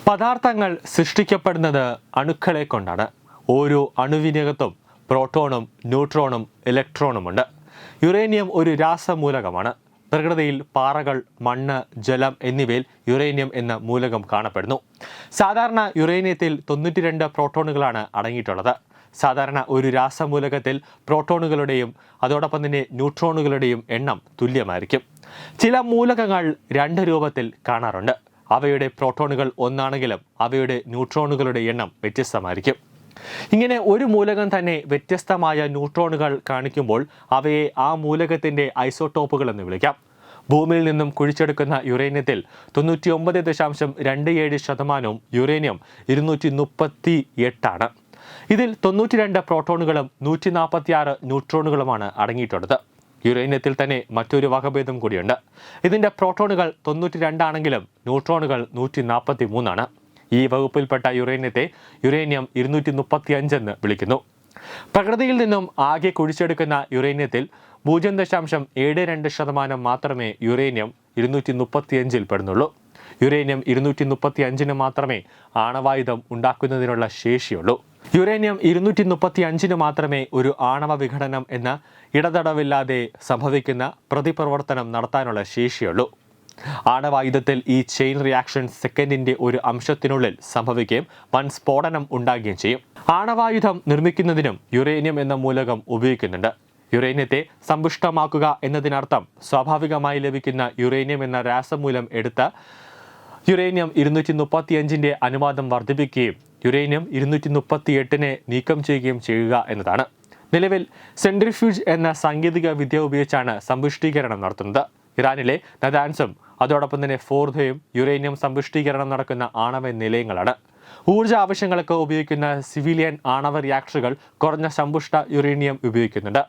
പദാർത്ഥങ്ങൾ സൃഷ്ടിക്കപ്പെടുന്നത് അണുക്കളെ കൊണ്ടാണ്. ഓരോ അണുവിനകത്തും പ്രോട്ടോണും ന്യൂട്രോണും ഇലക്ട്രോണുമുണ്ട്. യുറേനിയം ഒരു രാസമൂലകമാണ്. പ്രകൃതിയിൽ പാറകൾ, മണ്ണ്, ജലം എന്നിവയിൽ യുറേനിയം എന്ന മൂലകം കാണപ്പെടുന്നു. സാധാരണ യുറേനിയത്തിൽ 92 പ്രോട്ടോണുകളാണ് അടങ്ങിയിട്ടുള്ളത്. സാധാരണ ഒരു രാസമൂലകത്തിൽ പ്രോട്ടോണുകളുടെയും അതോടൊപ്പം തന്നെ ന്യൂട്രോണുകളുടെയും എണ്ണം തുല്യമായിരിക്കും. ചില മൂലകങ്ങൾ 2 രൂപത്തിൽ കാണാറുണ്ട്. അവയുടെ പ്രോട്ടോണുകൾ ഒന്നാണെങ്കിലും അവയുടെ ന്യൂട്രോണുകളുടെ എണ്ണം വ്യത്യസ്തമായിരിക്കും. ഇങ്ങനെ ഒരു മൂലകം തന്നെ വ്യത്യസ്തമായ ന്യൂട്രോണുകൾ കാണിക്കുമ്പോൾ അവയെ ആ മൂലകത്തിൻ്റെ ഐസോട്ടോപ്പുകൾ എന്ന് വിളിക്കാം. ഭൂമിയിൽ നിന്നും കുഴിച്ചെടുക്കുന്ന യുറേനിയത്തിൽ 99.27% യുറേനിയം 238 ആണ്. ഇതിൽ 92 പ്രോട്ടോണുകളും 146 ന്യൂട്രോണുകളുമാണ് അടങ്ങിയിട്ടുള്ളത്. യുറേനിയത്തിൽ തന്നെ മറ്റൊരു വകഭേദം കൂടിയുണ്ട്. ഇതിൻ്റെ പ്രോട്ടോണുകൾ 92 ആണെങ്കിലും ന്യൂട്രോണുകൾ 143 ആണ്. ഈ വകുപ്പിൽപ്പെട്ട യുറേനിയത്തെ യുറേനിയം 235 എന്ന് വിളിക്കുന്നു. പ്രകൃതിയിൽ നിന്നും ആകെ കുഴിച്ചെടുക്കുന്ന യുറേനിയത്തിൽ 0.72% മാത്രമേ യുറേനിയം 235 പെടുന്നുള്ളൂ. യുറേനിയം 235 മാത്രമേ ആണവായുധം ഉണ്ടാക്കുന്നതിനുള്ള ശേഷിയുള്ളൂ. യുറേനിയം 235 മാത്രമേ ഒരു ആണവ വിഘടനം എന്ന ഇടതടവില്ലാതെ സംഭവിക്കുന്ന പ്രതിപ്രവർത്തനം നടത്താനുള്ള ശേഷിയുള്ളൂ. ആണവായുധത്തിൽ ഈ ചെയിൻ റിയാക്ഷൻ സെക്കൻഡിന്റെ ഒരു അംശത്തിനുള്ളിൽ സംഭവിക്കുകയും വൻ സ്ഫോടനം ഉണ്ടാകുകയും ചെയ്യും. ആണവായുധം നിർമ്മിക്കുന്നതിനും യുറേനിയം എന്ന മൂലകം ഉപയോഗിക്കുന്നുണ്ട്. യുറേനിയത്തെ സമ്പുഷ്ടമാക്കുക എന്നതിനർത്ഥം സ്വാഭാവികമായി ലഭിക്കുന്ന യുറേനിയം എന്ന രാസമൂലം എടുത്ത യുറേനിയം 235 അനുപാതം വർദ്ധിപ്പിക്കുകയും യുറേനിയം 238 നീക്കം ചെയ്യുകയും ചെയ്യുക എന്നതാണ്. നിലവിൽ സെൻട്രിഫ്യൂജ് എന്ന സാങ്കേതിക വിദ്യ ഉപയോഗിച്ചാണ് സമ്പുഷ്ടീകരണം നടത്തുന്നത്. ഇറാനിലെ നദാൻസും അതോടൊപ്പം തന്നെ ഫോർദയും യുറേനിയം സമ്പുഷ്ടീകരണം നടക്കുന്ന ആണവ നിലയങ്ങളാണ്. ഊർജ്ജ ആവശ്യങ്ങൾക്ക് ഉപയോഗിക്കുന്ന സിവിലിയൻ ആണവ റിയാക്ടറുകൾ കുറഞ്ഞ സമ്പുഷ്ട യുറേനിയം ഉപയോഗിക്കുന്നുണ്ട്.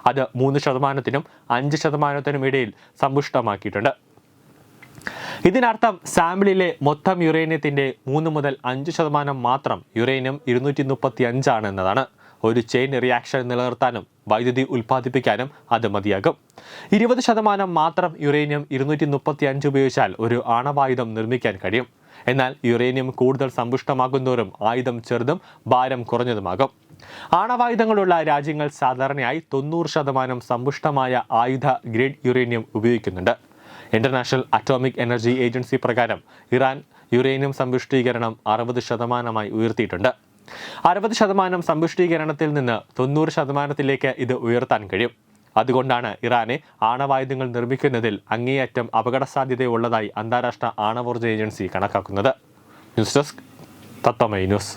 അത് 3%-നും 5%-നും ഇടയിൽ സമ്പുഷ്ടമാക്കിയിട്ടുണ്ട്. ഇതിനർത്ഥം സാമ്പിളിലെ മൊത്തം യുറേനിയത്തിന്റെ 3 മുതൽ 5% മാത്രം യുറേനിയം 235 ആണ് എന്നതാണ്. ഒരു ചെയിൻ റിയാക്ഷൻ നിലനിർത്താനും വൈദ്യുതി ഉൽപ്പാദിപ്പിക്കാനും അത് മതിയാകും. 20% മാത്രം യുറേനിയം 235 ഉപയോഗിച്ചാൽ ഒരു ആണവായുധം നിർമ്മിക്കാൻ കഴിയും. എന്നാൽ യുറേനിയം കൂടുതൽ സമ്പുഷ്ടമാകുന്നതോറും ആയുധം ചെറുതും ഭാരം കുറഞ്ഞതുമാകും. ആണവായുധങ്ങളുള്ള രാജ്യങ്ങൾ സാധാരണയായി 90% സമ്പുഷ്ടമായ ആയുധ ഗ്രേഡ് യുറേനിയം ഉപയോഗിക്കുന്നുണ്ട്. ഇന്റർനാഷണൽ അറ്റോമിക് എനർജി ഏജൻസി പ്രകാരം ഇറാൻ യുറേനിയം സമ്പുഷ്ടീകരണം 60% ഉയർത്തിയിട്ടുണ്ട്. 60% സമ്പുഷ്ടീകരണത്തിൽ നിന്ന് 90%-ലേക്ക് ഇത് ഉയർത്താൻ കഴിയും. അതുകൊണ്ടാണ് ഇറാനെ ആണവായുധങ്ങൾ നിർമ്മിക്കുന്നതിൽ അങ്ങേയറ്റം അപകട സാധ്യതയുള്ളതായി അന്താരാഷ്ട്ര ആണവോർജ്ജ ഏജൻസി കണക്കാക്കുന്നത്. ന്യൂസ് ഡെസ്ക് തത്വമൈ ന്യൂസ്.